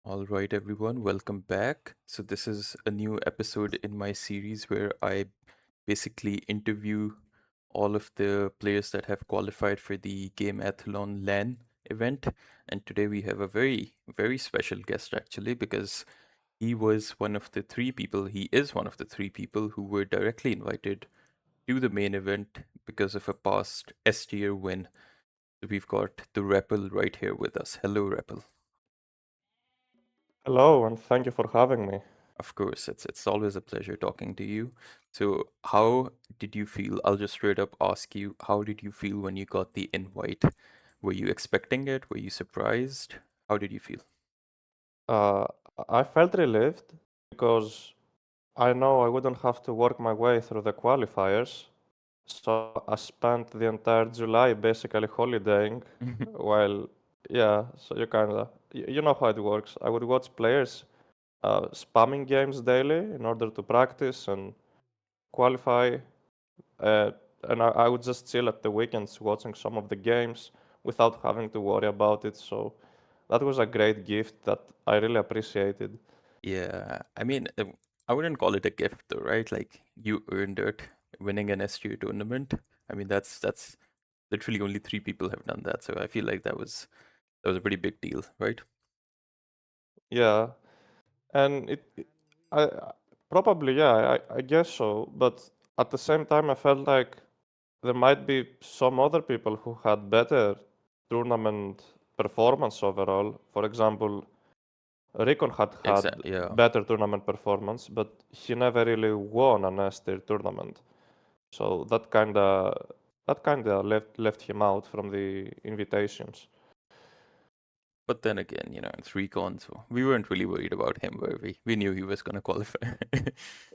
All right, everyone, welcome back. So, this is a new episode in my series where I basically interview all of the players that have qualified for the Gameathlon LAN event. And today we have a very special guest actually, because he is one of the three people who were directly invited to the main event because of a past S tier win. So, we've got TheRapl right here with us. Hello, Rapl. Hello, and thank you for having me. Of course, it's always a pleasure talking to you. So, how did you feel? I'll just straight up ask you, how did you feel when you got the invite? Were you expecting it? Were you surprised? How did you feel? Uh, I felt relieved because I know I wouldn't have to work my way through the qualifiers. So I spent the entire July basically holidaying while, yeah, so you know how it works. I would watch players spamming games daily in order to practice and qualify. Uh, and I would just chill at the weekends watching some of the games without having to worry about it. So that was a great gift that I really appreciated. Yeah, I mean, I wouldn't call it a gift though, right? Like you earned it winning an SGA tournament. I mean, that's literally only three people have done that, so I feel like that was a pretty big deal, right? Yeah, and I probably yeah, I guess so. But at the same time, I felt like there might be some other people who had better tournament performance overall. For example, Recon had Exactly. Yeah. better tournament performance, but he never really won an S tier tournament. So that kinda left him out from the invitations. But then again, it's recon, so we weren't really worried about him, were we? We knew he was gonna qualify.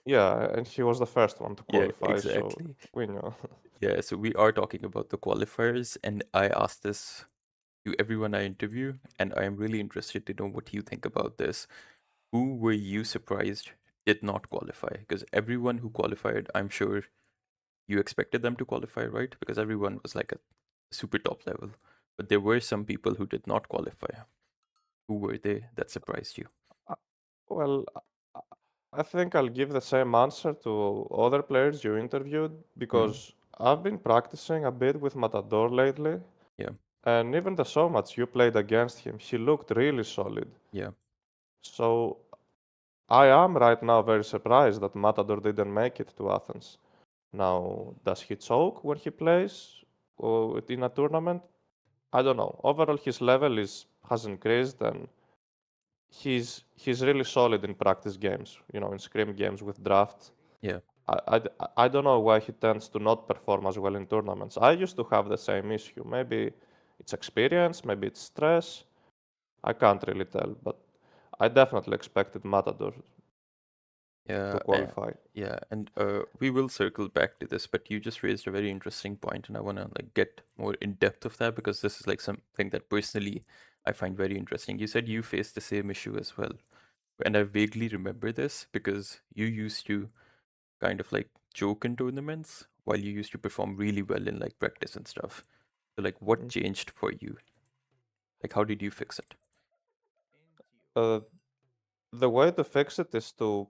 Yeah, and he was the first one to Yeah, qualify, so exactly. we know. Yeah, so we are talking about the qualifiers, and I asked this to everyone I interview, and I am really interested to know what you think about this. Who were you surprised did not qualify? Because everyone who qualified, I'm sure you expected them to qualify, right? Because everyone was like a super top level. But there were some people who did not qualify. Who were they that surprised you? Uh, Well, I I think I'll give the same answer to other players you interviewed Mm, because I've been practicing a bit with Matador lately, yeah, and even the so much you played against him, he looked really solid. yeah. So I am right now very surprised that Matador didn't make it to Athens. Now, does he choke when he plays in a tournament? I don't know. Overall, his level is has increased, and he's really solid in practice games. In scrim games with draft. Yeah. I don't know why he tends to not perform as well in tournaments. I used to have the same issue. Maybe it's experience, maybe it's stress. I can't really tell, but I definitely expected Matador Yeah, to qualify. and we will circle back to this, but you just raised a very interesting point, and I want to like get more in depth of that because this is like something that personally I find very interesting. You said you faced the same issue as well, and I vaguely remember this because you used to kind of like joke in tournaments while you used to perform really well in like practice and stuff. So like, what Mm. changed for you? Like, how did you fix it? Uh, the way to fix it is to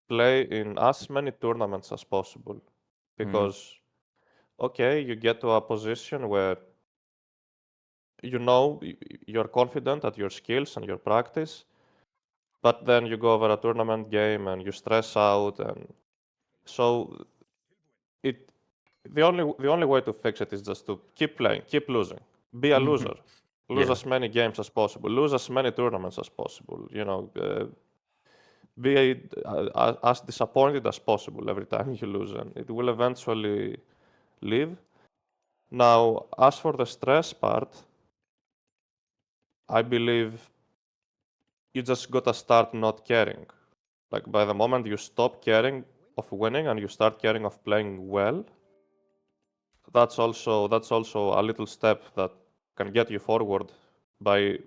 play in as many tournaments as possible, Mm, because okay, you get to a position where you're confident at your skills and your practice, but then you go over a tournament game and you stress out, and so it the only way to fix it is just to keep playing, keep losing, be a loser, lose yeah, as many games as possible, lose as many tournaments as possible. Be as disappointed as possible every time you lose, and it will eventually leave. Now, as for the stress part, I believe you just gotta start not caring. Like by the moment you stop caring of winning and you start caring of playing well, that's also a little step that can get you forward by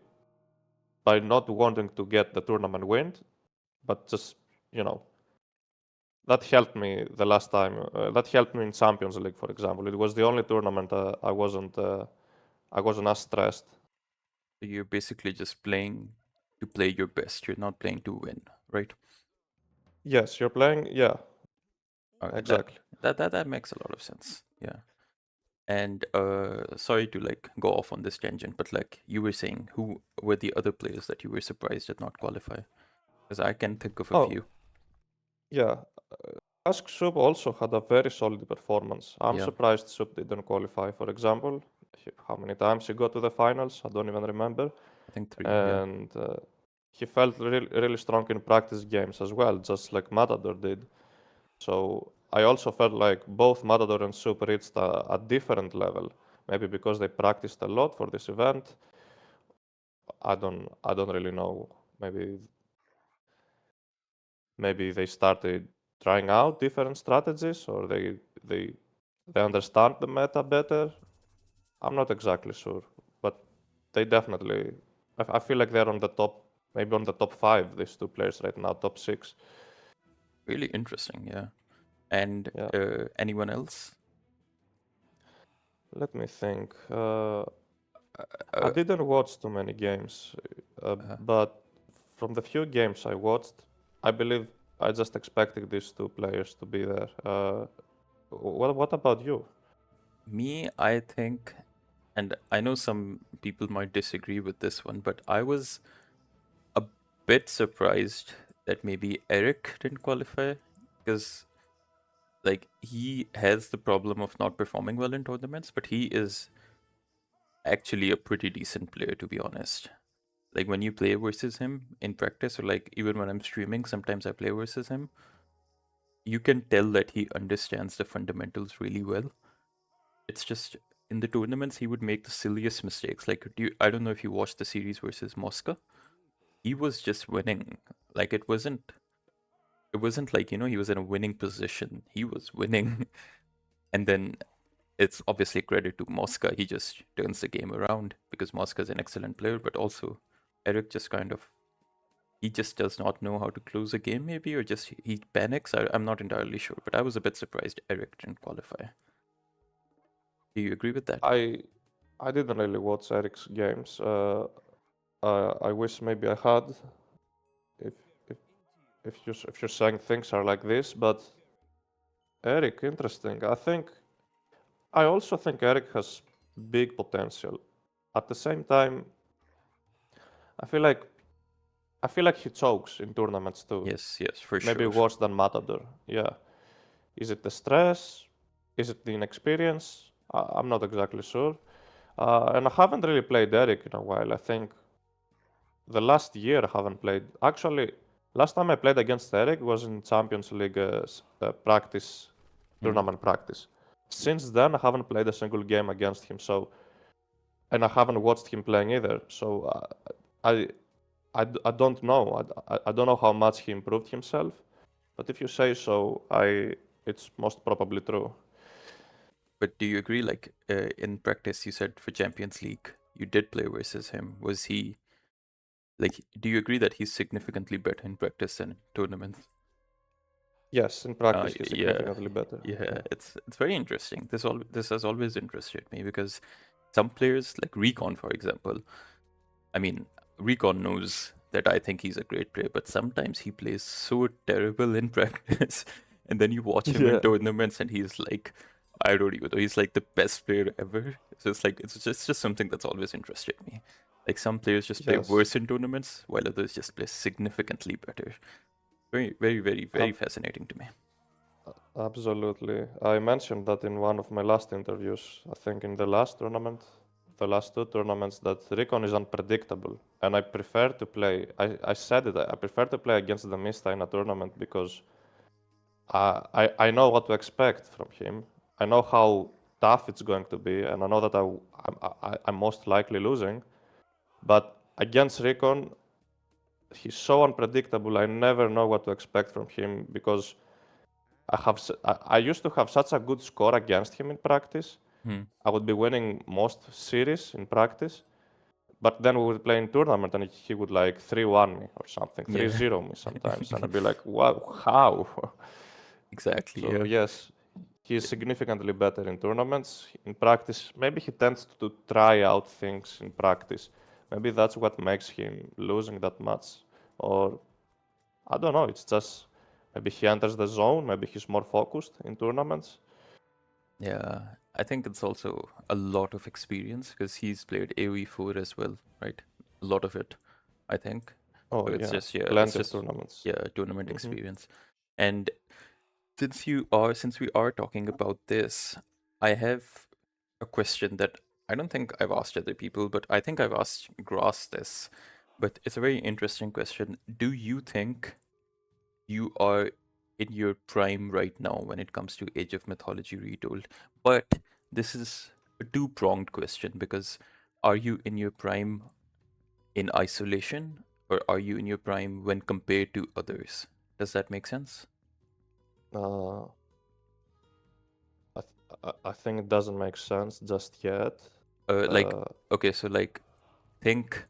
by not wanting to get the tournament win, but just you know that helped me the last time. That helped me in Champions League, for example. It was the only tournament I wasn't as stressed. so you're basically just playing. to play your best. You're not playing to win, right? Yes, you're playing. Yeah, Okay, exactly. that makes a lot of sense. Yeah. And sorry to like go off on this tangent, but like you were saying, who were the other players that you were surprised did not qualify? Because I can think of a Oh, few. yeah. Ask Soup also had a very solid performance. I'm Yeah, surprised Soup didn't qualify. For example, how many times he got to the finals? I don't even remember. I think three. Yeah, And he felt really strong in practice games as well, just like Matador did. So I also felt like both Matador and Soup reached a different level. Maybe because they practiced a lot for this event. I don't really know. Maybe they started trying out different strategies, or they they understand the meta better. I'm not exactly sure, but they definitely. I feel like they're on the top, maybe on the top five. These two players right now, top six. really interesting. Yeah. And Yeah. anyone else? Let me think. I Uh, didn't watch too many games, uh, but from the few games I watched, I believe I just expected these two players to be there. What about you? Me, I think, and I know some people might disagree with this one, but I was a bit surprised that maybe Eric didn't qualify because like he has the problem of not performing well in tournaments, but he is actually a pretty decent player to be honest. Like when you play versus him in practice or like even when I'm streaming, sometimes I play versus him, you can tell that he understands the fundamentals really well. It's just in the tournaments he would make the silliest mistakes. Like I don't know if you watched the series versus Moscow. He was just winning. Like it wasn't like, he was in a winning position. He was winning. And then it's obviously credit to Mosca. He just turns the game around because Mosca is an excellent player, but also Eric just kind of he just does not know how to close a game, maybe, or just he panics. I'm not entirely sure, but I was a bit surprised Eric didn't qualify. Do you agree with that? I I didn't really watch Eric's games. I wish maybe I had. If if if you're saying things are like this, but Eric, interesting. I also think Eric has big potential. At the same time, I feel like I feel like he chokes in tournaments too. Yes, yes, for Maybe sure. worse than Matador. Yeah. Is it the stress? Is it the inexperience? I'm not exactly sure. And I haven't really played Eric in a while. I think the last year I haven't played. Actually, last time I played against Eric was in Champions League practice, Hmm. tournament practice. Since then, I haven't played a single game against him. And I haven't watched him playing either. So I, I don't know. I don't know how much he improved himself. But if you say so, it's most probably true. But do you agree? Like in practice, you said for Champions League, you did play versus him. Was he like? Do you agree that he's significantly better in practice than in tournaments? Yes, in practice he's Yeah, significantly better. yeah. Yeah. It's very interesting. This has always interested me because some players like Recon, for example. I mean, Recon knows that I think he's a great player, but sometimes he plays so terrible in practice, and then you watch him in Yeah. tournaments, and he's like, I don't even know, he's like the best player ever. So it's like it's just something that's always interested me. Like some players just play Yes. worse in tournaments, while others just play significantly better. Very, very, very, very Ab- fascinating to me. Absolutely. I mentioned that in one of my last interviews. I think in the last tournament, the last two tournaments, that Recon is unpredictable. And I prefer to play, I said it, I prefer to play against the Mista in a tournament because I know what to expect from him. I know how tough it's going to be, and I know that I'm most likely losing. But against Recon, he's so unpredictable. I never know what to expect from him because I used to have such a good score against him in practice. Hmm. I would be winning most series in practice, but then we would play in tournament and he would like 3-1 me or something, three Yeah. zero me sometimes, and I'd be like, "Wow, how?" Exactly. So Yeah. yes, he is significantly better in tournaments. In practice, maybe he tends to try out things in practice, Maybe that's what makes him losing that much. Or I don't know, it's just maybe he enters the zone, maybe he's more focused in tournaments. Yeah, I think it's also a lot of experience because he's played AoE4 as well, right? A lot of it, I think. Oh So it's yeah, just yeah, it's plenty of just tournaments. yeah, tournament Mm-hmm. experience. And since we are talking about this, I have a question that I don't think I've asked other people, but I think I've asked Grass this. But it's a very interesting question. Do you think you are in your prime right now when it comes to Age of Mythology Retold? But this is a two-pronged question because are you in your prime in isolation or are you in your prime when compared to others? Does that make sense? Uh, I think it doesn't make sense just yet. Like, Uh, okay, so like, think,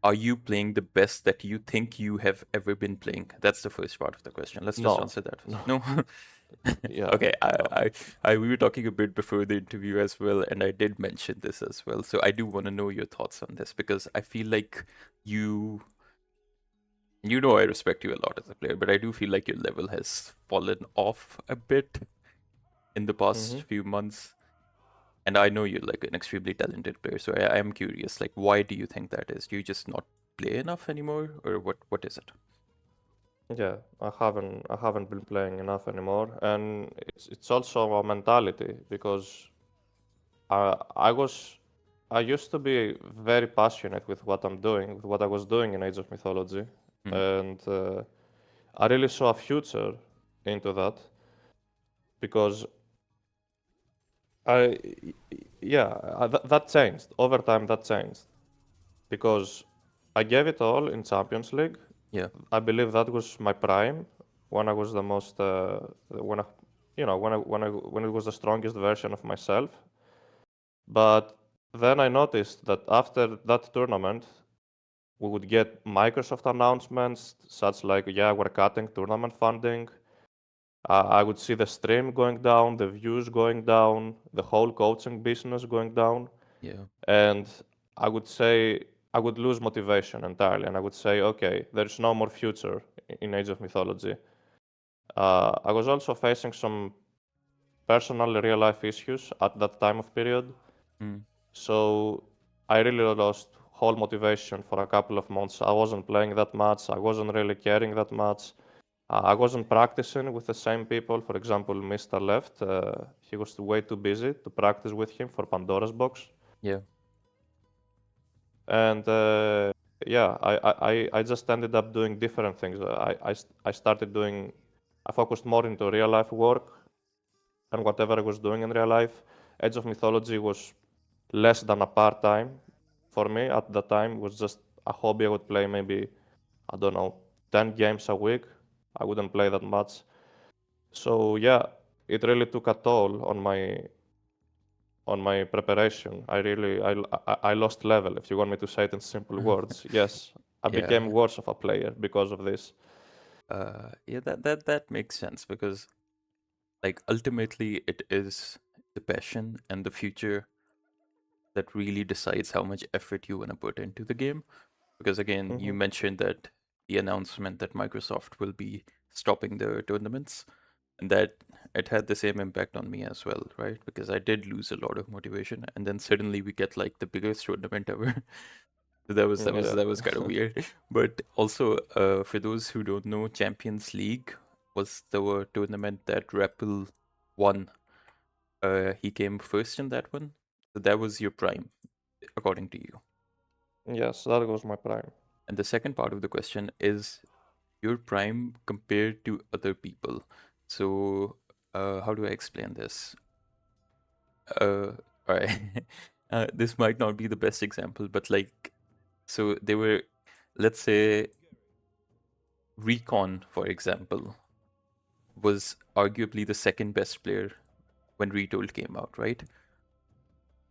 are you playing the best that you think you have ever been playing? That's the first part of the question. Let's just no, answer that first. no, No? yeah, Okay, no. we were talking a bit before the interview as well, and I did mention this as well. So I do want to know your thoughts on this because I feel like you, you know, I respect you a lot as a player, but I do feel like your level has fallen off a bit in the Mm-hmm. past few months. And I know you're like an extremely talented player, so I am curious, like, why do you think that is? Do you just not play enough anymore, or what is it? Yeah, I haven't been playing enough anymore, and it's also a mentality because I was I used to be very passionate with what I'm doing, with what I was doing in Age of Mythology, Mm, and I really saw a future into that because I yeah that changed over time. That changed because I gave it all in Champions League. yeah, I believe that was my prime when I was the most when I when it was the strongest version of myself. But then I noticed that after that tournament, we would get Microsoft announcements such like, yeah, we're cutting tournament funding. I would see the stream going down, the views going down, the whole coaching business going down, yeah, and I would say I would lose motivation entirely, and I would say, okay, there's no more future in Age of Mythology. I was also facing some personal real life issues at that time of period, mm, so I really lost whole motivation for a couple of months. I wasn't playing that much. I wasn't really caring that much. I wasn't practicing with the same people. For example, Mr. Left, he was way too busy to practice with him for Pandora's Box. yeah, And yeah, I just ended up doing different things. I started doing, I focused more into real life work and whatever I was doing in real life. Age of Mythology was less than a part time for me at the time. It was just a hobby. I would play maybe, I don't know, 10 games a week. I wouldn't play that much. So yeah, it really took a toll on my preparation. I lost level, if you want me to say it in simple words. Yes, I became yeah. worse of a player because of this. Yeah, that makes sense because like ultimately it is the passion and the future that really decides how much effort you want to put into the game. Because again, you Hmm. mentioned that the announcement that Microsoft will be stopping the tournaments, and that it had the same impact on me as well, right? Because I did lose a lot of motivation, and then suddenly we get like the biggest tournament ever. So Yeah. that was kind of weird. But also, for those who don't know, Champions League was the tournament that Rappel won. He came first in that one, so that was your prime, according to you. Yes, that was my prime. And the second part of the question is your prime compared to other people. So, how do I explain this? Uh, all right. This might not be the best example, but like, so they were, let's say, Recon, for example, was arguably the second best player when Retold came out, right?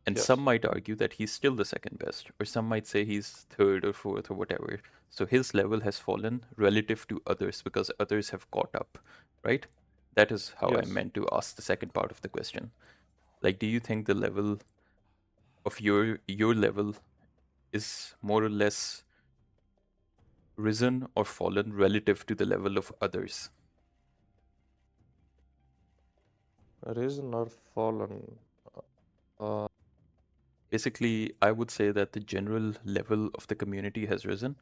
And some Yes. might argue that he's still the second best, or some might say he's third or fourth or whatever. So his level has fallen relative to others because others have caught up, right? That is how I Yes. meant to ask the second part of the question. Like, do you think the level of your level is more or less risen or fallen relative to the level of others? Risen or fallen? Uh, Basically, I would say that the general level of the community has risen.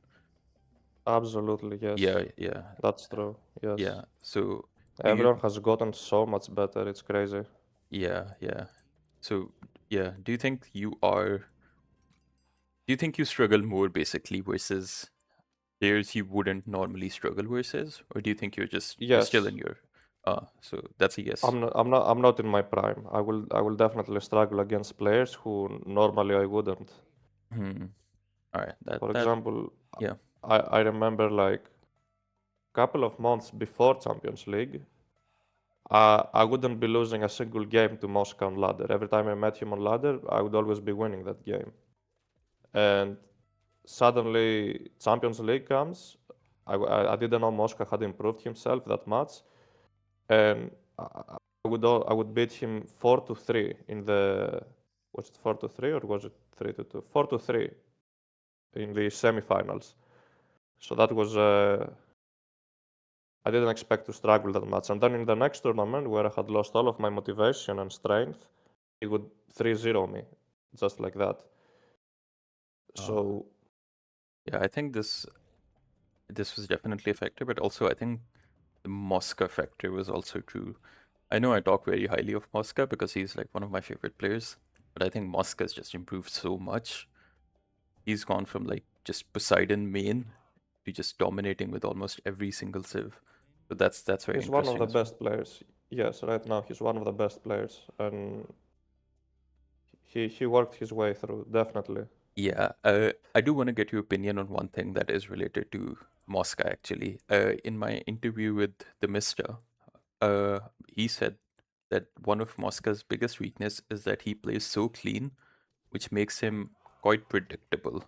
Absolutely, Yeah, yes. yeah, That's true. Yes. yeah. So do you, Everyone has gotten so much better. It's crazy. yeah, yeah. So yeah, do you think you struggle more basically versus players you wouldn't normally struggle versus, or do you think you're still Yes. in your so that's a yes. I'm not in my prime. I will definitely struggle against players who normally I wouldn't. Hmm. All right, For that example, yeah. I remember like couple of months before Champions League, I wouldn't be losing a single game to Moscow on ladder. Every time I met him on ladder, I would always be winning that game. And suddenly Champions League comes. I didn't know Moscow had improved himself that much, and I would beat him 4-3 in the, was it 4-3 or was it 3-2? 4-3 in the semifinals. So that was I didn't expect to struggle that much. And then in the next tournament, where I had lost all of my motivation and strength, he would 3-0 me, just like that. Uh, So yeah, I think this was definitely a factor, but also I think the Mosca factor was also true. I know I talk very highly of Mosca because he's like one of my favorite players, but I think Mosca's just improved so much. He's gone from like just Poseidon main to just dominating with almost every single civ. So that's very he's one of interesting the as well. best players. Yes, right now he's one of the best players, and he worked his way through, definitely. Yeah, I do want to get your opinion on one thing that is related to Mosca actually. In my interview with the Mister, he said that one of Mosca's biggest weakness is that he plays so clean, which makes him quite predictable,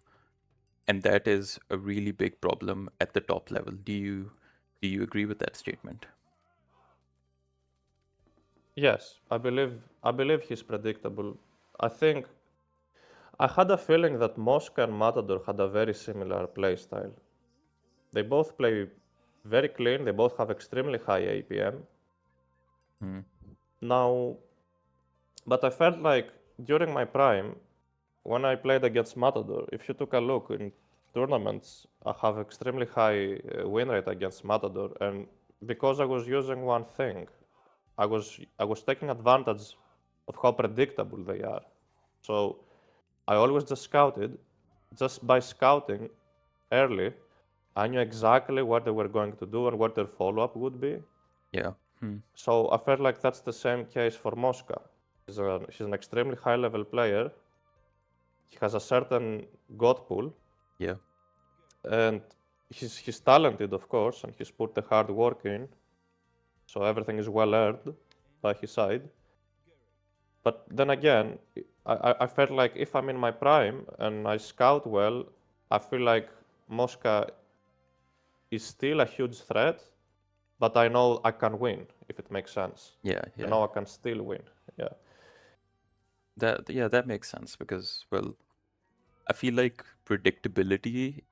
and that is a really big problem at the top level. Do you agree with that statement? Yes, I believe he's predictable. I think I had a feeling that Mosca and Matador had a very similar play style. They both play very clean. They both have extremely high APM. Hmm. Now, but I felt like during my prime, when I played against Matador, if you took a look in tournaments, I have extremely high win rate against Matador, and because I was using one thing, I was taking advantage of how predictable they are. So I always just scouted. Just by scouting early, I knew exactly what they were going to do and what their follow-up would be. Yeah. Hmm. So I felt like that's the same case for Mosca. He's an extremely high-level player. He has a certain god pool, Yeah. and he's talented, of course, and he's put the hard work in. So everything is well earned by his side. But then again, I felt like if I'm in my prime and I scout well, I feel like Mosca is still a huge threat, but I know I can win if it makes sense. Yeah. I Yeah. know I can still win. Yeah. That makes sense because well, I feel like predictability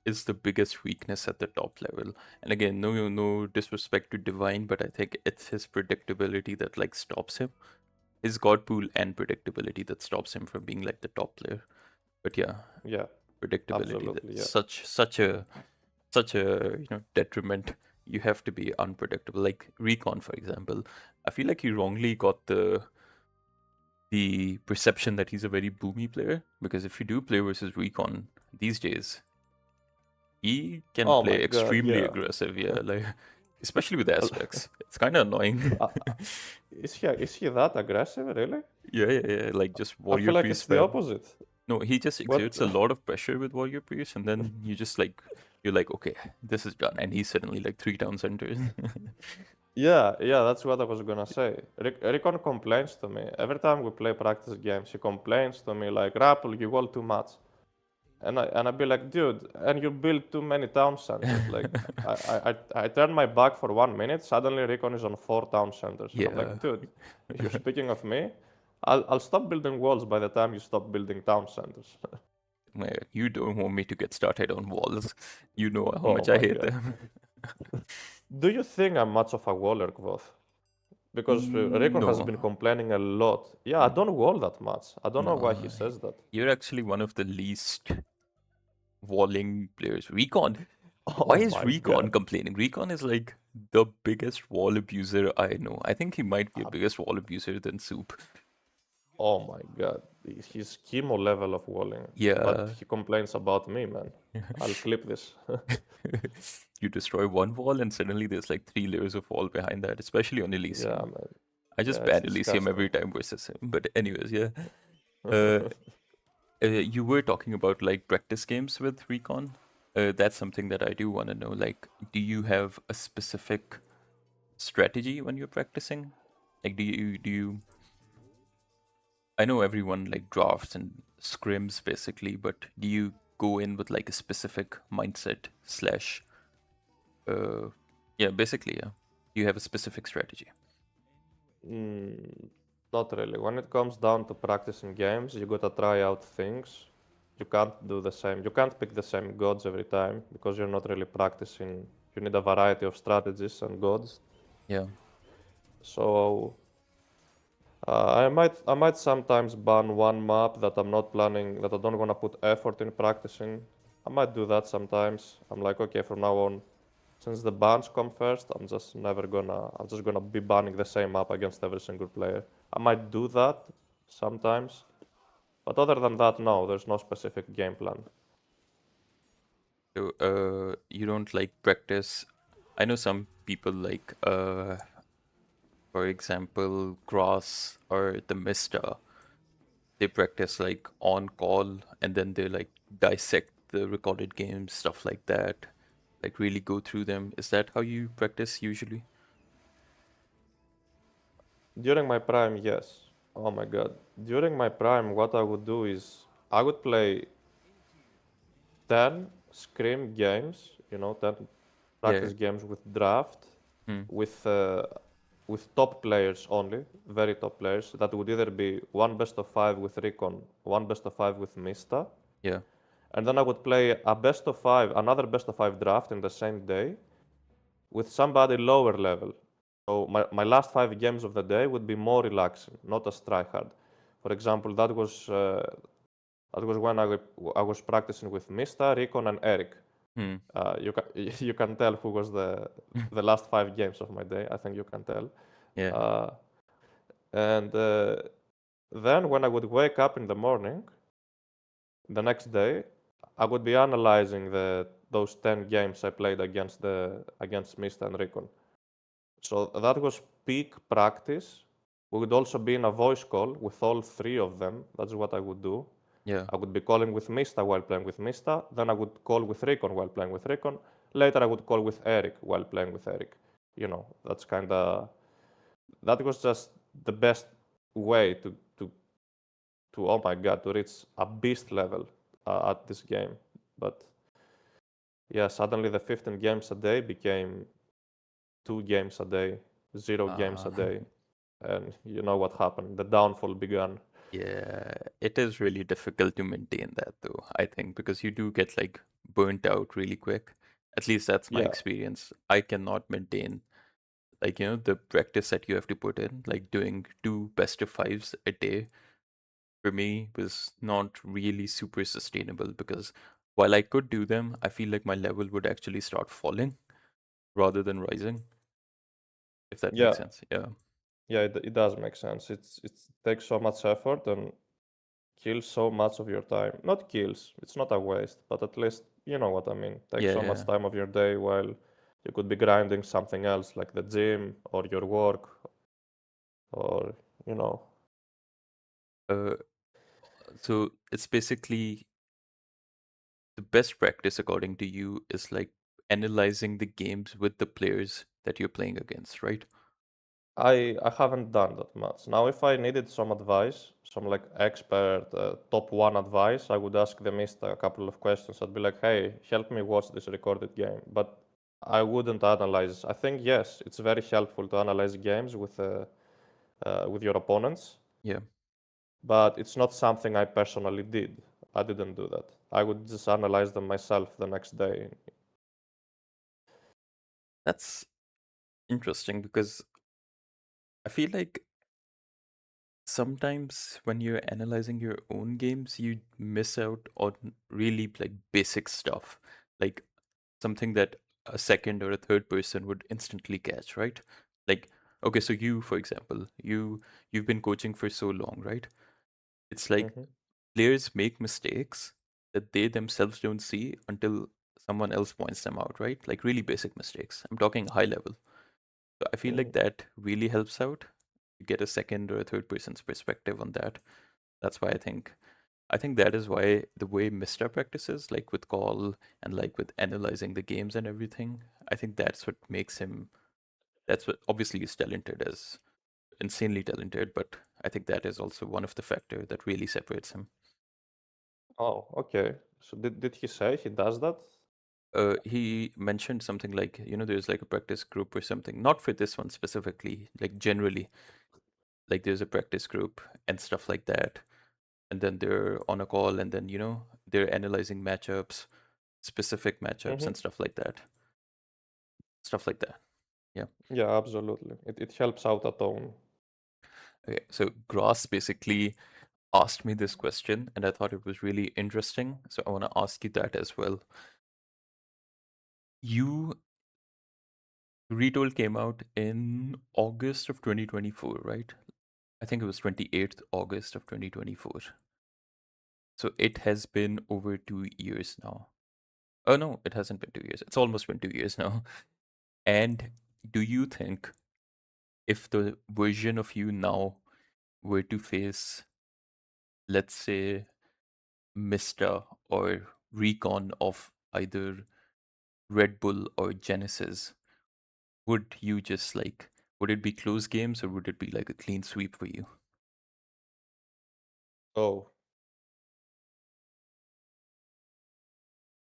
is the biggest weakness at the top level. And again, no disrespect to Divine, but I think it's his predictability that like stops him. His god pool and predictability that stops him from being like the top player. But yeah, Yeah. predictability Absolutely. that's Yeah. such a detriment. You have to be unpredictable. Like Recon, for example. I feel like he wrongly got the perception that he's a very boomy player because if you do play versus Recon these days, he can Oh play my god. extremely Yeah. aggressive, yeah, like especially with aspects. It's kind of annoying. Uh, is he that aggressive? Really? Yeah, yeah, yeah, like just I warrior feel like priest it's the spam. opposite. No, he just What? exerts a lot of pressure with warrior priest, and then you're like, okay, this is done, and he's suddenly like 3 town centers. Yeah, yeah, that's what I was gonna say. Recon complains to me every time we play practice games. He complains to me like, "Rapple, you wall too much," and I'd be like, "Dude, and you build too many town centers." Like, I turn my back for 1 minute. Suddenly, Recon is on 4 town centers, and I'm Yeah, like, "Dude, if you're speaking of me, I'll stop building walls by the time you stop building town centers." You don't want me to get started on walls. You know how Oh much I my hate god. them. Do you think I'm much of a waller, Kvoth? Because Rickon has No, been complaining a lot. Yeah, I don't wall that much. I don't know why he no. says that. You're actually one of the least walling players. Recon. Why Oh is my Recon god. complaining? Recon is like the biggest wall abuser I know. I think he might be a Uh, biggest wall abuser than Soup. oh my god. He's chemo level of walling. But Yeah. he complains about me, man. I'll clip this. You destroy one wall and suddenly there's like 3 layers of wall behind that, especially on Yeah, Elysium. man. I just Yeah, it's ban Elysium disgusting. every time versus him. But anyways, yeah. Uh, you were talking about like practice games with Recon. That's something that I do want to know. Like, do you have a specific strategy when you're practicing? Like, do you? I know everyone like drafts and scrims basically, but do you go in with like a specific mindset slash uh yeah, basically, yeah. You have a specific strategy. Mm, not really. When it comes down to practicing games, you gotta try out things. You can't do the same. You can't pick the same gods every time because you're not really practicing. You need a variety of strategies and gods. Yeah. So I might sometimes ban one map that I'm not planning, that I don't wanna put effort in practicing. I might do that sometimes. I'm like, okay, from now on, since the bans come first, I'm just gonna be banning the same map against every single player. I might do that sometimes, but other than that, no, there's no specific game plan. So you don't like practice. I know some people like for example Grass or the Mista. They practice like on call and then they like dissect the recorded games, stuff like that. Like really go through them. Is that how you practice usually? During my prime, yes. Oh my god. During my prime, what I would do is I would play 10 scrim games, 10 Yeah. practice games with draft, Hmm. with uh, with top players only, very top players. That would either be one best of five with Recon, one best of five with Mista, Yeah. and then I would play a best of five, another best of five draft in the same day with somebody lower level. So my last 5 games of the day would be more relaxing, not as try hard. For example, that was when I was practicing with Mista, Recon, and Eric. Hmm. You can you can tell who was the last 5 games of my day. I think you can tell. Yeah. Uh, and then when I would wake up in the morning, the next day, I would be analyzing those 10 games I played against Mista and Recon. So that was peak practice. We would also be in a voice call with all 3 of them. That's what I would do. Yeah. I would be calling with Mista while playing with Mista. Then I would call with Recon while playing with Recon. Later I would call with Eric while playing with Eric. That's kind of that was just the best way to oh my god, to reach a beast level at this game. But yeah, suddenly the 15 games a day became 2 games a day, 0 games Uh, a day, and you know what happened. The downfall began. yeah. It is really difficult to maintain that though, I think, because you do get like burnt out really quick. At least that's my Yeah, experience. I cannot maintain like the practice that you have to put in, like doing 2 best of 5s a day for me was not really super sustainable because while I could do them, I feel like my level would actually start falling rather than rising, if that makes yeah, sense. Yeah. yeah. It does make sense. It takes so much effort and kills so much of your time. Not kills. It's not a waste, but at least you know what I mean. Takes Yeah, so yeah. much time of your day while you could be grinding something else like the gym or your work or you know. Uh, so it's basically the best practice according to you is like analyzing the games with the players that you're playing against, right? I haven't done that much. Now, if I needed some advice, some like expert top one advice, I would ask the Mista a couple of questions. I'd be like, "Hey, help me watch this recorded game." But I wouldn't analyze. I think yes, it's very helpful to analyze games with your opponents, Yeah. but it's not something I personally did. I didn't do that. I would just analyze them myself the next day. That's interesting because I feel like sometimes when you're analyzing your own games, you miss out on really like basic stuff, like something that a second or a third person would instantly catch, right? Like, okay, so you, for example, you've been coaching for so long, right? It's like Hmm. players make mistakes that they themselves don't see until someone else points them out, right? Like really basic mistakes. I'm talking high level. So I feel Hmm. like that really helps out. You get a second or a third person's perspective on that. That's why I think that is why the way Mr. practices, like with call and like with analyzing the games and everything, I think that's what makes him. That's what obviously he's talented, as insanely talented, but I think that is also one of the factor that really separates him. Oh, okay. So did he say he does that? He mentioned something like, there's like a practice group or something, not for this one specifically, like generally, like there's a practice group and stuff like that. And then they're on a call and then, they're analyzing matchups, specific matchups Hmm. and stuff like that. Stuff like that. Yeah. Yeah, absolutely. It helps out a ton. Okay. So Gross basically asked me this question and I thought it was really interesting. So I want to ask you that as well. You Retold came out in August of 2024, right? I think it was 28th August of 2024. So it has been over 2 years now. Oh no, it hasn't been 2 years. It's almost been 2 years now. And do you think if the version of you now were to face, let's say, Mista or Recon of either Red Bull or Genesis, would you just like, would it be close games or would it be like a clean sweep for you? Oh,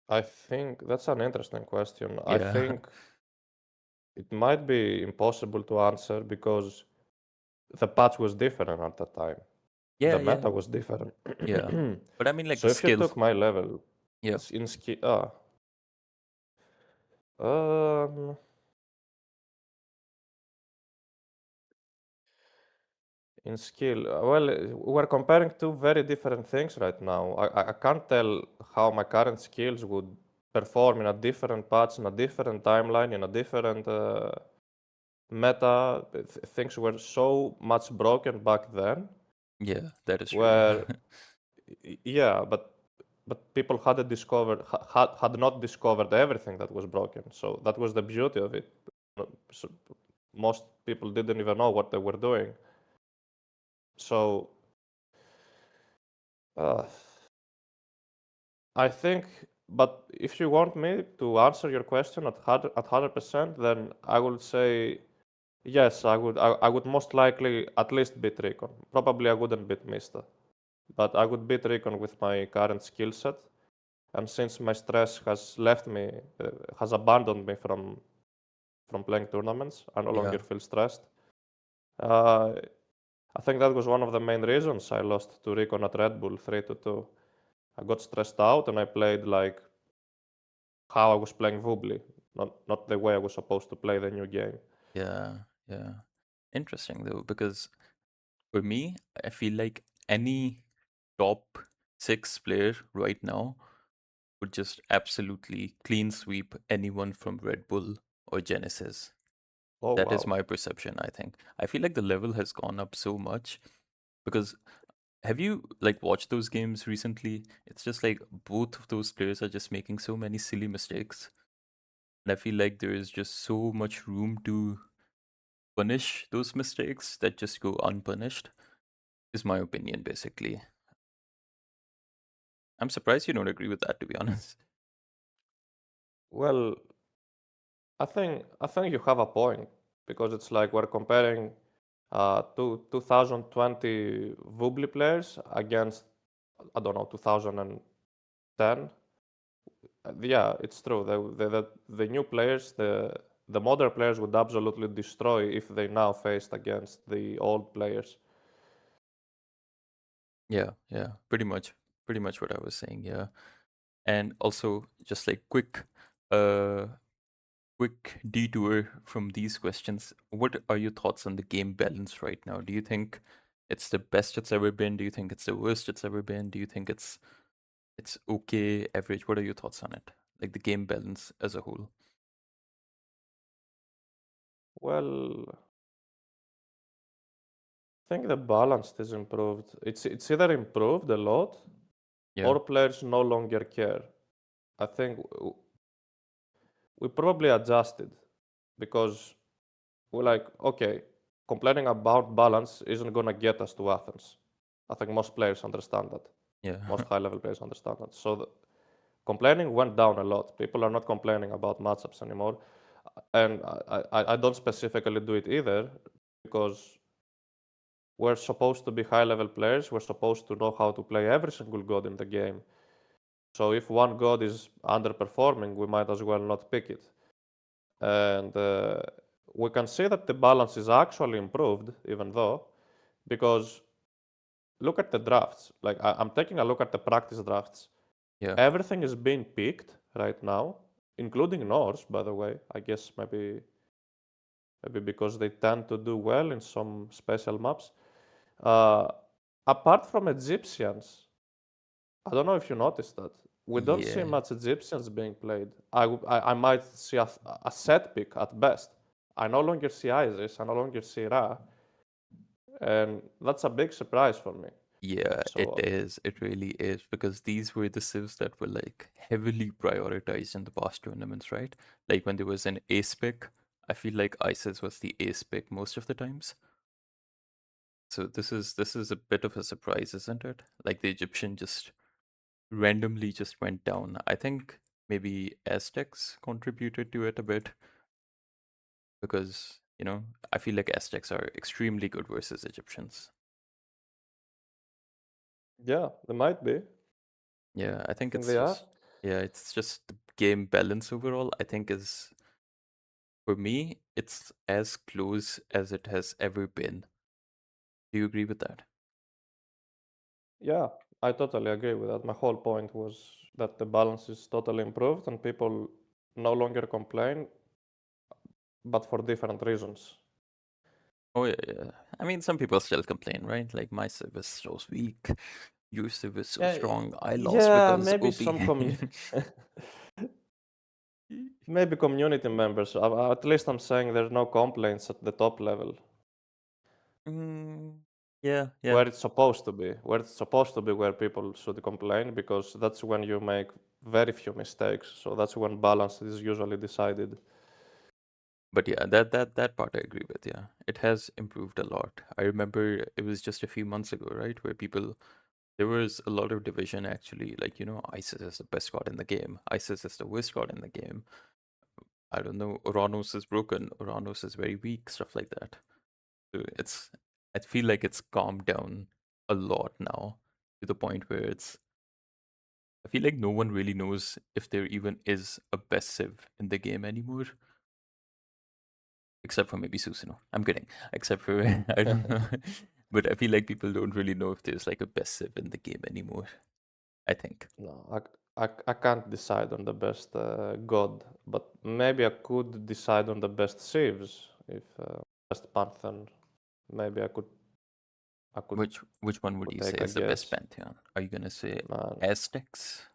I think that's an interesting question. I Yeah. think it might be impossible to answer because the patch was different at the time. Yeah, The yeah, meta was different. yeah. But I mean, like So the if you skill. took my level Yeah, in skill, um, in skill, well, we're comparing two very different things right now. I can't tell how my current skills would perform in a different patch, in a different timeline, in a different meta. Things were so much broken back then, yeah, that is true. where yeah, but people hadn't discovered had not discovered everything that was broken. So that was the beauty of it. So most people didn't even know what they were doing. So uh, I think, but if you want me to answer your question at 100%, then I would say yes. I would most likely at least beat Recon. Probably I wouldn't beat Mista, but I would beat Recon with my current skill set. And since my stress has left me, has abandoned me from playing tournaments, I no Yeah, longer feel stressed. Uh, I think that was one of the main reasons I lost to Recon at Red Bull 3-2. I got stressed out and I played like how I was playing Vubli, not the way I was supposed to play the new game. yeah, yeah. Interesting though, because for me, I feel like any top six player right now would just absolutely clean sweep anyone from Red Bull or Genesis. Oh That is wow. my perception, I think. I feel like the level has gone up so much because have you like watched those games recently? It's just like both of those players are just making so many silly mistakes. And I feel like there is just so much room to punish those mistakes that just go unpunished, is my opinion, basically. I'm surprised you don't agree with that, to be honest. Well, I think you have a point because it's like we're comparing 2020 Vubli players against I don't know 2010. Yeah, it's true. The new players, the modern players would absolutely destroy if they now faced against the old players. Yeah, yeah, pretty much. pretty much what I was saying, yeah. And also, just like uh, quick detour from these questions. What are your thoughts on the game balance right now? Do you think it's the best it's ever been? Do you think it's the worst it's ever been? Do you think it's okay, average? What are your thoughts on it? Like the game balance as a whole? Well, I think the balance is improved. It's either improved a lot Yeah, or players no longer care. I think we probably adjusted because we're like, okay, complaining about balance isn't gonna get us to Athens. I think most players understand that. yeah, Most high level players understand that. So complaining went down a lot. People are not complaining about matchups anymore. And I don't specifically do it either because we're supposed to be high level players. We're supposed to know how to play every single god in the game. So if one god is underperforming, we might as well not pick it. And we can see that the balance is actually improved, even though, because look at the drafts. Like I'm taking a look at the practice drafts. yeah, Everything is being picked right now, including Norse, by the way. I guess maybe because they tend to do well in some special maps. Uh, Apart from Egyptians, I don't know if you noticed that. We don't see yeah, much Egyptians being played. I might see a set pick at best. I no longer see Isis, I no longer see Ra, and that's a big surprise for me. yeah. It So, is. It really is because these were the civs that were like heavily prioritized in the past tournaments, right? Like when there was an ace pick, I feel like ISIS was the ace pick most of the times. So this is a bit of a surprise, isn't it? Like the Egyptian just randomly just went down. I think maybe Aztecs contributed to it a bit because, I feel like Aztecs are extremely good versus Egyptians. yeah, they might be. Yeah, I I think think it's they are. just yeah, it's just the game balance overall, I think is for me, it's as close as it has ever been. Do you agree with that? Yeah, I totally agree with that. My whole point was that the balance is totally improved and people no longer complain, but for different reasons. Oh yeah, yeah. I mean, some people still complain, right? Like my service so weak, your service so Yeah, strong. I lost yeah, because maybe OP. some maybe community members. At least I'm saying there's no complaints at the top level Mm, yeah, yeah. where it's supposed to be. Where it's supposed to be where people should complain because that's when you make very few mistakes. So that's when balance is usually decided. But yeah, that part I agree with. Yeah, it has improved a lot. I remember it was just a few months ago, right, where people there was a lot of division actually. Like ISIS is the best god in the game. ISIS is the worst god in the game. I don't know. Uranus is broken. Uranus is very weak. Stuff like that. So I feel like it's calmed down a lot now to the point where I feel like no one really knows if there even is a best civ in the game anymore, except for maybe Susanoo. I'm kidding. Except for I don't know, but I feel like people don't really know if there's like a best civ in the game anymore. I think. No, I can't decide on the best god, but maybe I could decide on the best saves. If best Pantheon, maybe I Which one would could you say take a is the best guess. pantheon? Are you gonna say Man, Aztecs?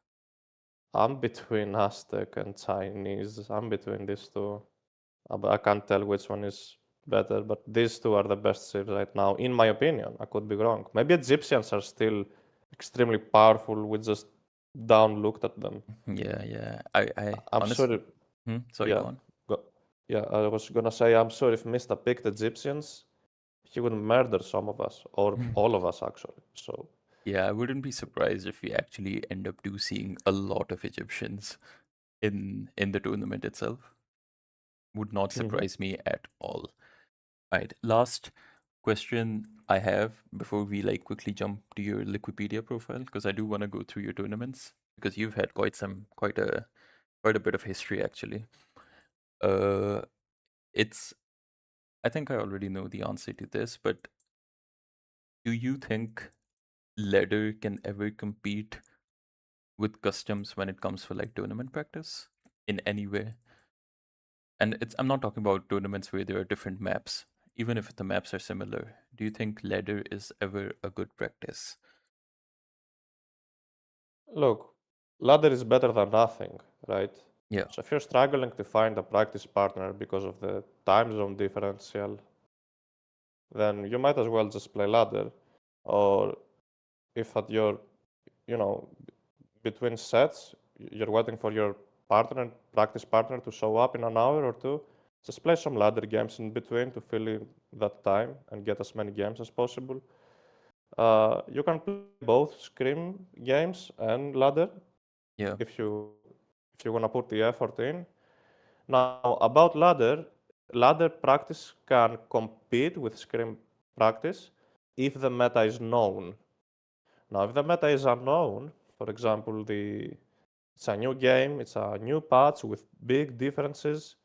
I'm between Aztec and Chinese. I'm between these two. But I can't tell which one is better. But these two are the best saves right now, in my opinion. I could be wrong. Maybe Egyptians are still extremely powerful. We just down looked at them. Yeah, yeah. I I'm sure. honestly. Sorry, go Yeah, on. yeah. I was gonna say I'm sure if Mista picked Egyptians, he would murder some of us or all of us actually. So Yeah, I wouldn't be surprised if we actually end up seeing a lot of Egyptians in the tournament itself. Would not mhm. surprise me at all. Right. Last question I have before we like quickly jump to your Wikipedia profile, because I do want to go through your tournaments because you've had quite a bit of history actually. Uh it's I think I already know the answer to this, but do you think ladder can ever compete with customs when it comes for like tournament practice in any way. And it's I'm not talking about tournaments where there are different maps. Even if the maps are similar, do you think ladder is ever a good practice? Look, ladder is better than nothing, right? Yeah, So if you're struggling to find a practice partner because of the time zone differential, then you might as well just play ladder. Or if at your, you know, between sets, you're waiting for your practice partner to show up in an hour or two, just play some ladder games in between to fill in that time and get as many games as possible. You can play both scrim games and ladder yeah, if you want to put the effort in. Now, about ladder, ladder practice can compete with scrim practice if the meta is known. Now, if the meta is unknown, for example, it's a new game, it's a new patch with big differences,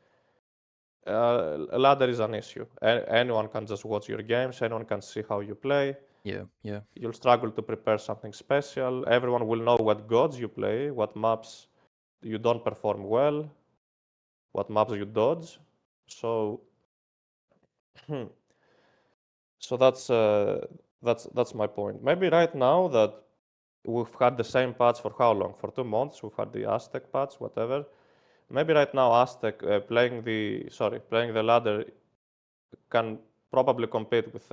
ladder is an issue. Anyone can just watch your games, anyone can see how you play. yeah, yeah, You'll struggle to prepare something special. Everyone will know what gods you play, what maps you don't perform well, what maps you dodge. So, so that's my point. Maybe right now that we've had the same patch for how long? For 2 months, we've had the Aztec patch, whatever. Maybe right now Aztec playing the ladder can probably compete with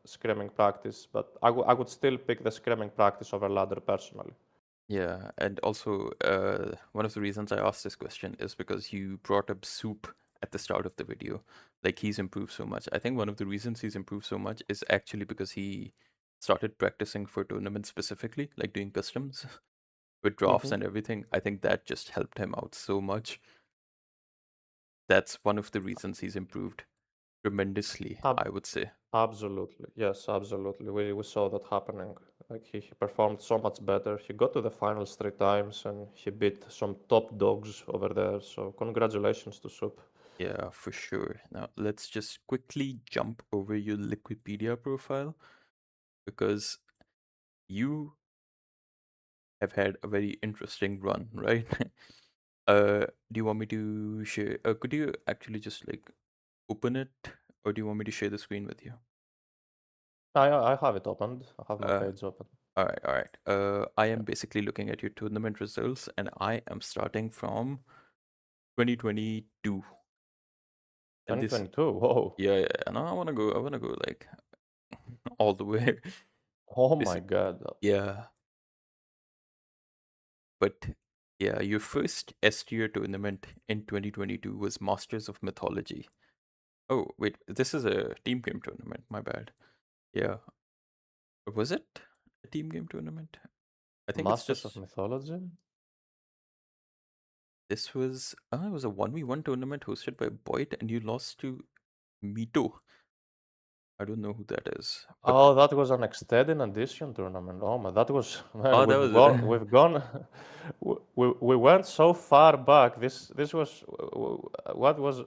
scrimming practice, but I would still pick the scrimming practice over ladder personally. yeah. And also, one of the reasons I asked this question is because you brought up Soup at the start of the video. Like he's improved so much. I think one of the reasons he's improved so much is actually because he started practicing for tournaments specifically, like doing customs with drafts Hmm. and everything. I think that just helped him out so much. That's one of the reasons he's improved tremendously, Ab- I would say. Absolutely, yes, absolutely. We saw that happening. Like he performed so much better. He got to the finals 3 times and he beat some top dogs over there. So congratulations to Soup. Yeah, for sure. Now, let's just quickly jump over your Wikipedia profile because you have had a very interesting run, right? Do you want me to share? Could you actually just like open it, or do you want me to share the screen with you? I have it opened. I have my Uh, page open. all right, all right. I Yeah. am basically looking at your tournament results, and I am starting from 2022, and this, 2022. Whoa. yeah, yeah. And I wanna go like all the way. Oh my Basic, God. yeah. But yeah, your first S tier tournament in 2022 was Masters of Mythology. Oh, wait, this is a team game tournament. My bad. Yeah. Was it a team game tournament? I think it's Masters of just Mythology? this was it was a 1v1 tournament hosted by Boyd and you lost to Mito. I don't know who that is. But Oh, that was an extended edition tournament. Oh my, that was man. that was We've gone, we went so far back. This was what was.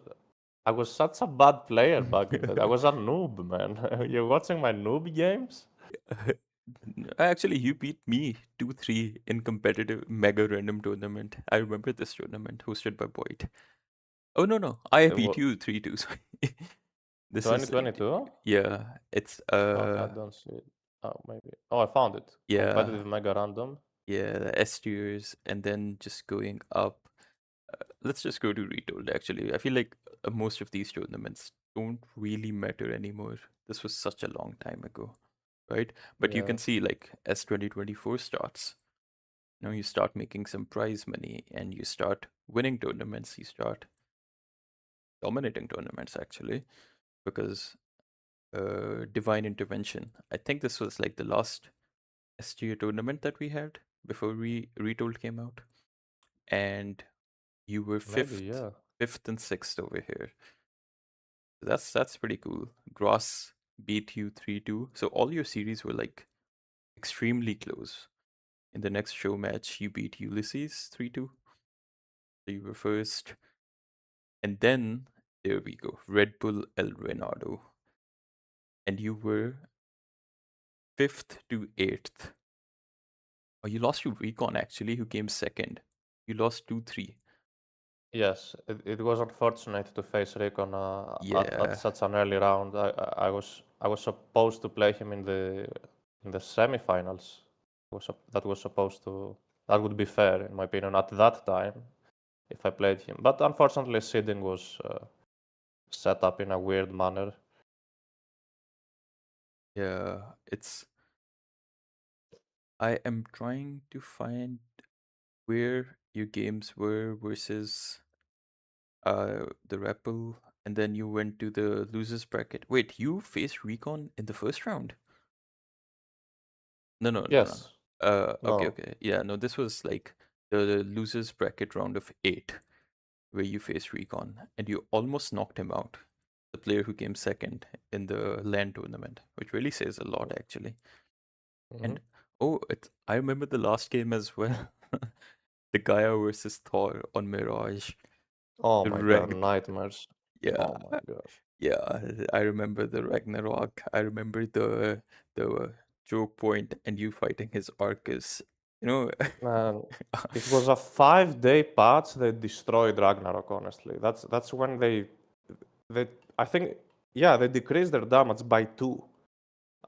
I was such a bad player back in that. I was a noob, man. You're watching my noob games? Actually, you beat me 2-3 in competitive mega random tournament. I remember this tournament hosted by Boyd. Oh no no, I beat you 3-2. Sorry. This is 2022? yeah, it's Okay, I don't see it. Oh, maybe. Oh, I found it. yeah, Competitive Mega Random. yeah, the S tiers and then just going up. Let's just go to retold actually. I feel like most of these tournaments don't really matter anymore. This was such a long time ago, right? But you Yeah, can see like as 2024 starts, you start making some prize money and you start winning tournaments, you start dominating tournaments actually because divine intervention. I think this was like the last SGA tournament that we had before retold came out, and you were maybe. fifth, Yeah, fifth and sixth over here. That's pretty cool. Gross beat you 3-2, so all your series were like extremely close. In the next show match, you beat Ulysses 3-2, so you were first, and then there we go, Red Bull El Renado, and you were 5th to 8th. Oh, you lost to Recon actually, who came second. You lost 2-3. Yes, it was unfortunate to face Recon at Yeah, such an early round. I was supposed to play him in the semifinals. That was supposed to that would be fair in my opinion at that time if I played him. But unfortunately, seeding was set up in a weird manner. yeah. I am trying to find where your games were versus TheRapl, and then you went to the losers bracket. Wait, you faced Recon in the first round? No, no, no, no, no. Yes, Okay, no. okay. Yeah, no, this was like the losers bracket round of 8, where you faced Recon, and you almost knocked him out. The player who came second in the LAN tournament, which really says a lot, actually. Mm-hmm. And oh, I remember the last game as well. The Gaia versus Thor on Mirage. Oh The my god, Reg. nightmares. Yeah, Oh my god. yeah. I remember the Ragnarok. I remember the choke point and you fighting his Arcus. You know, Man, it was a 5-day patch that destroyed Ragnarok, honestly. That's when they I think yeah, they decreased their damage by 2.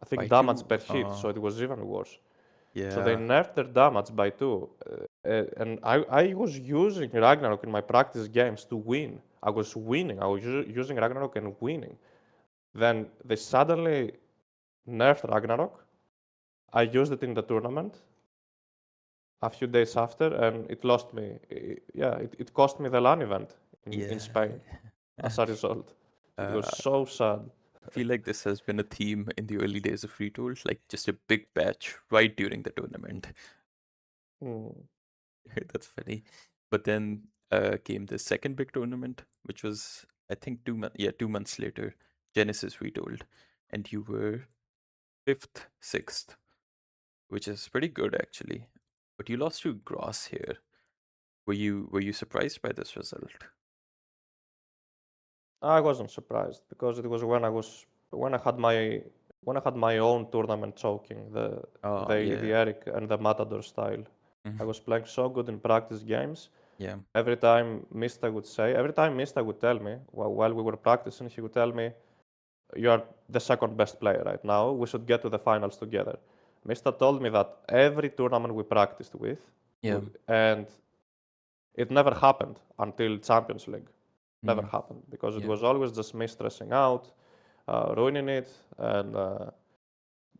I think by damage two. per hit, so it was even worse. So they Yeah, nerfed their damage by 2. And I was using Ragnarok in my practice games to win. I was winning. I was using Ragnarok and winning. Then they suddenly nerfed Ragnarok. I used it in the tournament a few days after, and it lost me. Yeah, it cost me the LAN event in Spain yeah. as a result. It was I so sad. feel like this has been a theme in the early days of Retold, like just a big batch right during the tournament. Mm. That's funny. But then came the second big tournament, which was I think 2 months, yeah, 2 months later, Genesis Retold, and you were fifth, sixth, which is pretty good actually. But you lost to Gross here. Were you surprised by this result? I wasn't surprised because it was when I had my own tournament choking Oh the yeah. Eric and the Matador style. I Mhm. was playing so good in practice games. Yeah. Every time Mista would tell me while we were practicing, he would tell me, "You are the second best player right now. We should get to the finals together." Mista told me that every tournament we practiced with, Yeah. and it never happened until Champions League. Never Mm. happened because it Yeah. was always just me stressing out, ruining it, and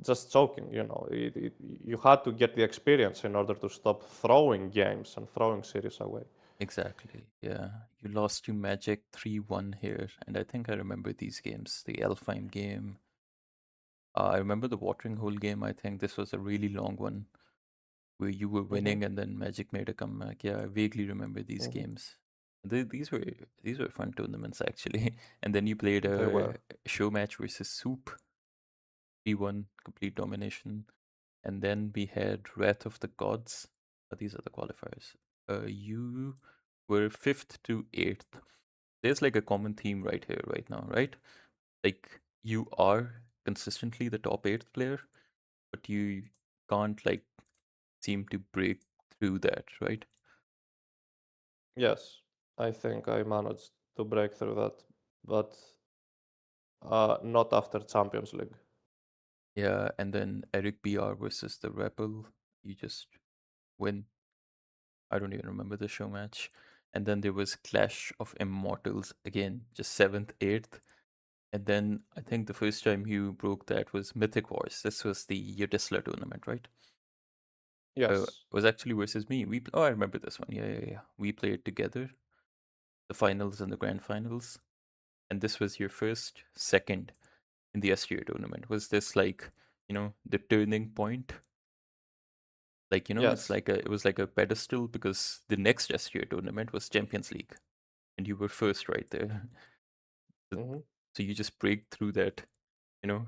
just choking. You had to get the experience in order to stop throwing games and throwing series away. Exactly. Yeah. You lost to Magic 3-1 here, and I think I remember these games. The Elfheim game. I remember the watering hole game. I think this was a really long one where you were Hmm. winning and then Magic made a comeback. Yeah, I vaguely remember these Hmm. games. These were fun tournaments actually. And then you played They a were. show match versus Soup, 3-1 complete domination. And then we had Wrath of the Gods. These are the qualifiers. You were fifth to eighth. There's like a common theme right here, right now, right? Like you are consistently the top eighth player, but you can't like seem to break through that, right? Yes, I think I managed to break through that, but not after Champions League. Yeah, and then Eric BR versus TheRapl, you just win. I don't even remember the show match. And then there was Clash of Immortals again, just seventh, eighth. And then I think the first time you broke that was Mythic Wars. This was the Yudisla tournament, right? Yes. It was actually versus me. I remember this one. Yeah, yeah, yeah. We played together, the finals and the grand finals. And this was your first, second in the SGA tournament. Was this like, the turning point? Like, Yes. it was like a pedestal because the next SGA tournament was Champions League and you were first right there. Hmm. So you just break through that, you know,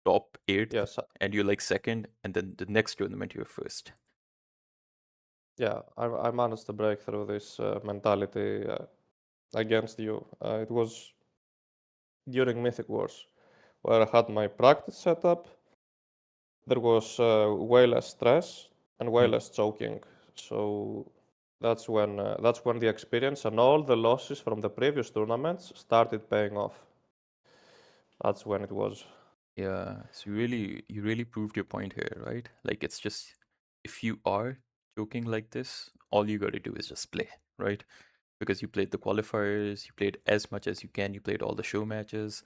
top eighth Yes. and you're like second, and then the next tournament you're first. Yeah. I managed to break through this mentality against you. It was during Mythic Wars where I had my practice setup. there was way less stress and way Mm. less choking. So that's when the experience and all the losses from the previous tournaments started paying off. That's when it was. Yeah, so you really proved your point here, right? Like it's just if you are joking like this, all you got to do is just play, right? Because you played the qualifiers, you played as much as you can, you played all the show matches.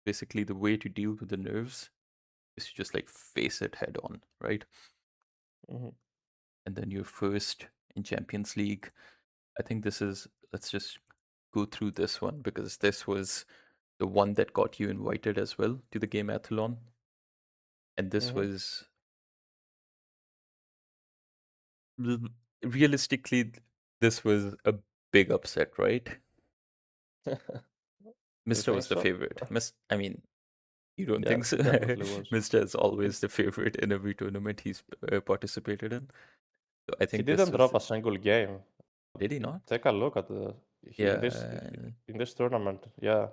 Basically, the way to deal with the nerves is to just like face it head on, right? Mhm. And then you're first in Champions League. I think let's just go through this one because this was the one that got you invited as well to the Gameathlon. And this Mhm. was l- realistically, this was a big upset, right? You Mr. think was the so? favorite. I mean, you don't Yeah, think so? he definitely was. Mr. is always the favorite in every tournament he's participated in. So I He think this didn't was. drop a single game. Did he not? Take a look at the he, Yeah. in this tournament. Yeah,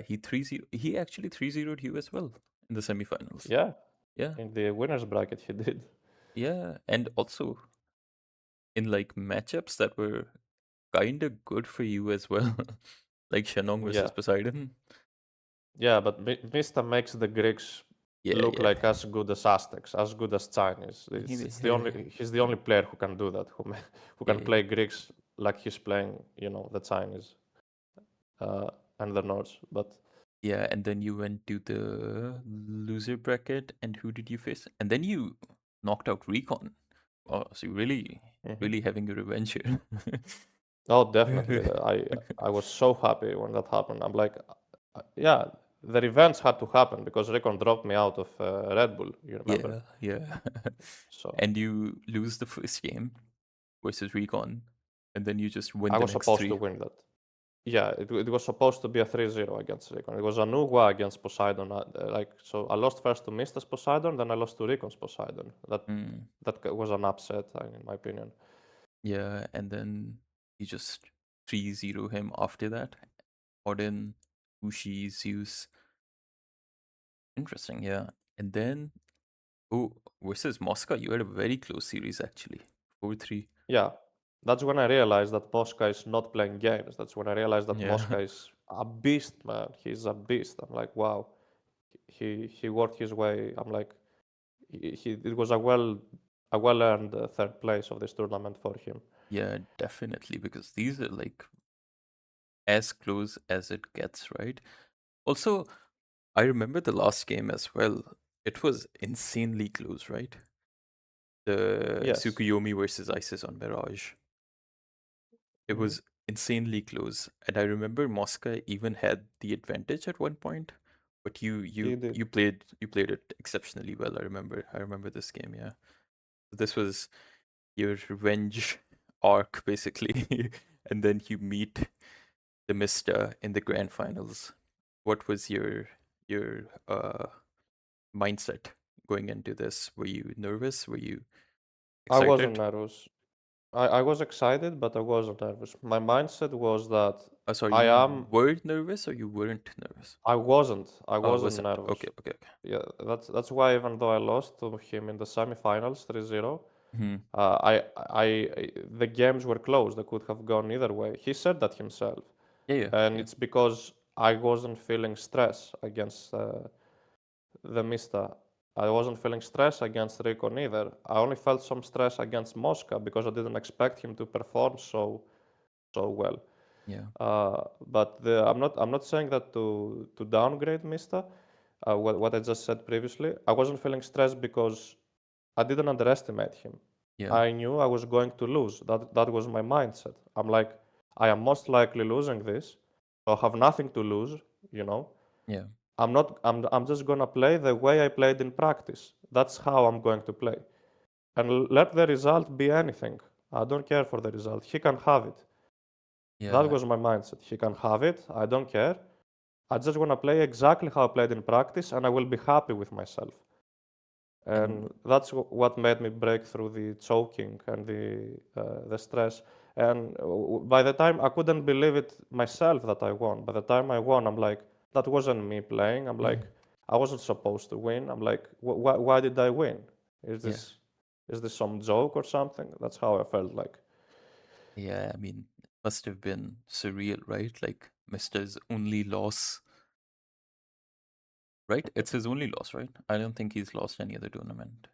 He 3-0. He actually 3-0'd you as well in the semifinals. yeah. Yeah. In the winners bracket, he did. Yeah. And also in like matchups that were kind of good for you as well, like Shanong versus Yeah, Poseidon. yeah. But Mista makes the Greeks Yeah, look yeah. like as good as Aztecs, as good as Chinese. It's the only he's the only player who can do that. Who Yeah, can yeah. play Greeks like he's playing, the Chinese uh, and the Nords. But Yeah, and then you went to the loser bracket, and who did you face? And then you knocked out Recon. Oh, so you really, Mhm. really having your revenge here. Oh, definitely. I was so happy when that happened. I'm like, yeah, the revenge had to happen because Recon dropped me out of Red Bull. You remember? Yeah, yeah. So And you lose the first game versus Recon, and then you just win I the was next supposed to three. win that. Yeah, it was supposed to be a 3-0 against Recon. It was a Nuwa against Poseidon. So I lost first to Mista's Poseidon, then I lost to Recon's Poseidon. Mm, That was an upset, in my opinion. yeah, and then you just 3-0 him after that. Odin, Ushi, Zeus. Interesting, yeah. And then, oh, versus Moscow, you had a very close series actually. 4-3. Yeah, that's when I realized that Mosca is not playing games. That's when I realized that Yeah. Mosca is a beast, man. He's a beast. I'm like, wow, he worked his way. I'm like, it was a well earned third place of this tournament for him. Yeah, definitely, because these are like as close as it gets, right? Also, I remember the last game as well. It was insanely close, right? The Yes. Tsukuyomi versus Isis on Mirage. It Hmm. was insanely close. And I remember Mosca even had the advantage at one point, but you He you did. you played you played it exceptionally well. I remember this game, yeah. This was your revenge arc basically. And then you meet the Mista in the grand finals. What was your mindset going into this? Were you nervous? Were you I wasn't excited? nervous. I was excited, but I wasn't nervous. My mindset was that Oh, sorry, I you am. were nervous or you weren't nervous? I wasn't. I Oh, wasn't wasn't. nervous. Okay, okay, okay. Yeah, that's why even though I lost to him in the semifinals 3-0, Hmm. the games were close. They could have gone either way. He said that himself, Yeah, yeah, and yeah, it's because I wasn't feeling stress against the Mista. I wasn't feeling stress against Rico neither. I only felt some stress against Mosca because I didn't expect him to perform so well. yeah, I'm not saying that to downgrade Mista. What I just said previously, I wasn't feeling stressed because I didn't underestimate him. yeah, I knew I was going to lose. That was my mindset. I'm like, I am most likely losing this. So I have nothing to lose, you know. yeah, I'm not I'm just gonna play the way I played in practice. That's how I'm going to play. And let the result be anything. I don't care for the result. He can have it. That yeah. was my mindset. He can have it. I don't care. I just want to play exactly how I played in practice, and I will be happy with myself. And And that's what made me break through the choking and the stress. And by the time I couldn't believe it myself that I won. By the time I won, I'm like, that wasn't me playing. I'm like, I wasn't supposed to win. I'm like, why did I win? Is Yeah. this is this some joke or something? That's how I felt like. Yeah, I mean, it must have been surreal, right? Like Mister's only loss, right? It's his only loss, right? I don't think he's lost any other tournament.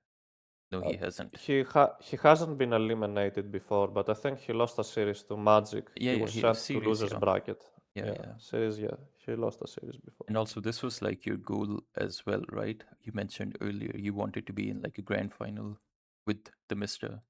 No, Uh, he hasn't. he hasn't been eliminated before, but I think he lost a series to Magic. Yeah, He yeah, was he sent to series, losers yeah. bracket. Yeah, Yeah, yeah. series. Yeah, he lost a series before. And also this was like your goal as well, right? You mentioned earlier you wanted to be in like a grand final with the Mister.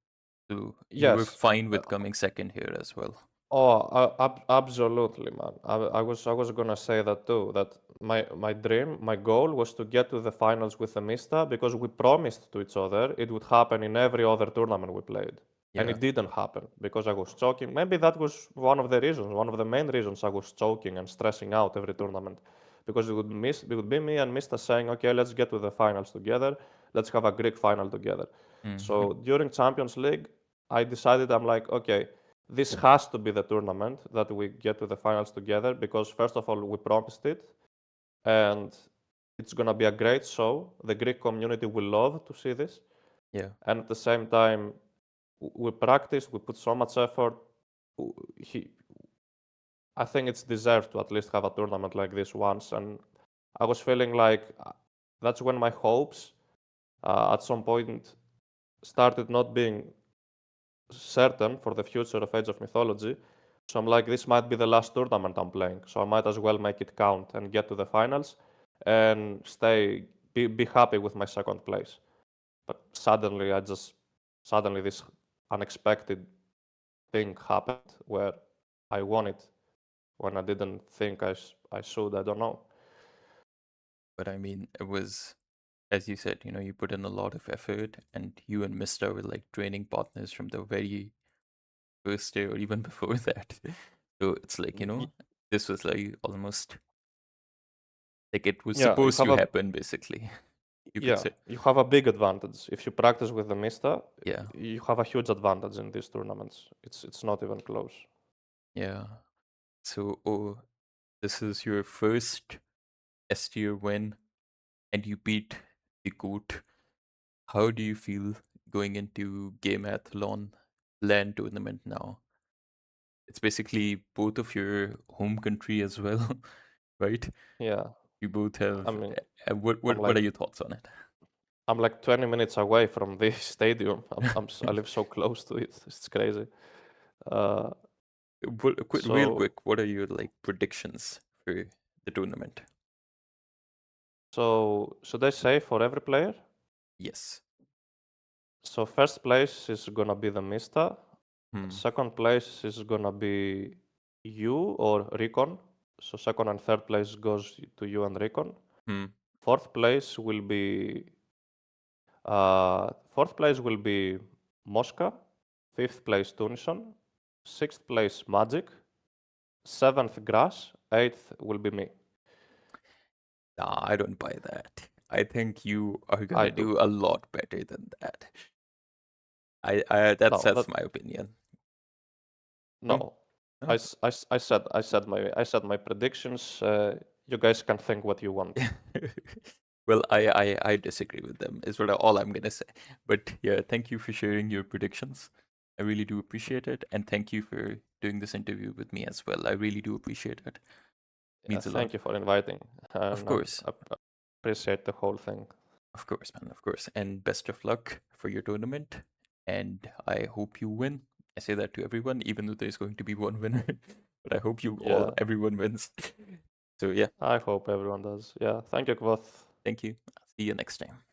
So you were Yes. fine with coming second here as well. Oh, absolutely, man. I was gonna say that too. That my dream, my goal was to get to the finals with the Mista because we promised to each other it would happen in every other tournament we played, and Yeah. it didn't happen because I was choking. Maybe that was one of the reasons, one of the main reasons I was choking and stressing out every tournament, because it would be me and Mista saying, okay, let's get to the finals together, let's have a Greek final together. Hmm. So during Champions League, I decided I'm like, okay, this has to be the tournament that we get to the finals together because first of all we promised it, and it's going to be a great show. The Greek community will love to see this, Yeah. and at the same time we practiced, we put so much effort. He, I think it's deserved to at least have a tournament like this once, and I was feeling like that's when my hopes at some point started not being certain for the future of Age of Mythology. So I'm like, this might be the last tournament I'm playing. So I might as well make it count and get to the finals and be happy with my second place. But suddenly this unexpected thing happened where I won it when I didn't think I should. I don't know. But I mean, it was, as you said, you put in a lot of effort, and you and Mister were like training partners from the very first day or even before that. So it's like, Y- this was like almost like it was Yeah, supposed to happen, basically, you could say. you have a big advantage if you practice with the Mista. Yeah. You have a huge advantage in these tournaments. It's not even close. Yeah. So, oh, this is your first S tier win, and you beat the GOAT. How do you feel going into Gameathlon LAN tournament now? It's basically both of your home country as well, right? Yeah, You both I have. mean, What I'm what what like are your thoughts on it? I'm like 20 minutes away from this stadium. I live so close to it. It's crazy. Uh, Real so quick, what are your like predictions for the tournament? so should I say for every player? Yes. So first place is gonna be the Mista. Hmm. Second place is gonna be you or Recon. So second and third place goes to you and Recon. Hmm. Fourth place will be fourth place will be Mosca. Fifth place Tunison. Sixth place Magic. Seventh Grass. Eighth will be me. Nah, I don't buy that. I think you are I gonna do. do a lot better than that. I that's No, that's that my opinion. No, no. no. I said my predictions. You guys can think what you want. Well, I disagree with them, is what all I'm gonna say. But yeah, thank you for sharing your predictions. I really do appreciate it. And thank you for doing this interview with me as well. I really do appreciate it. Means a lot. Thank you for inviting, Of and course. I appreciate the whole thing. Of course, man, of course. And best of luck for your tournament. And I hope you win. I say that to everyone, even though there's going to be one winner. But I hope Yeah, everyone wins. So yeah, I hope everyone does. Yeah, thank you, Kvoth. thank you. See you next time.